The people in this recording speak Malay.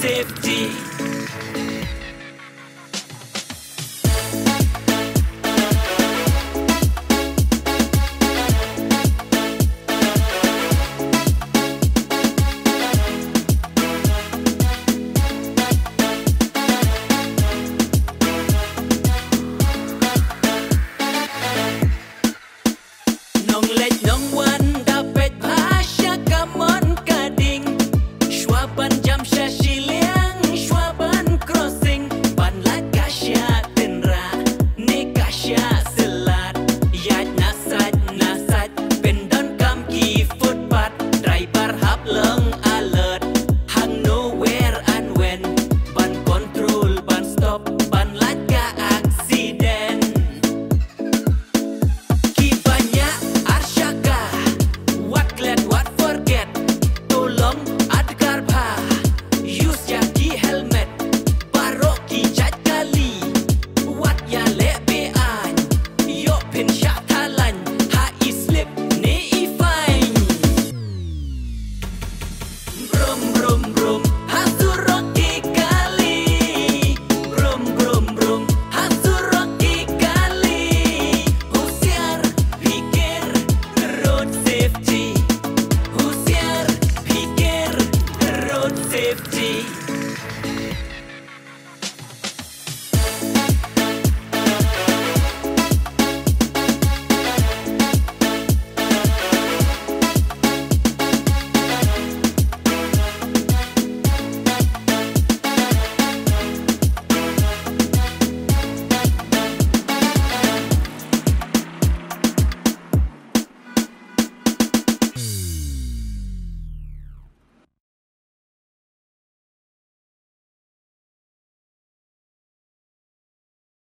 safety. Nong lech nong wan dapet pasha kamon kading Schwaban jamsha shiliang Schwaban crossing Ban lagasha tenra Negasha selat Yad nasad Pendon kam ki footpath Driver hap leng alert Hang nowhere and when Ban control, ban stop Ban laga accident What forget tolong adkar pa use jadi helmet barok ki jat kali wat ya lebean yo pen syatalan ha slip ne fine brum brum brum hasurok ki kali brum brum brum hasurok ki kali usiar pikir road safety safety.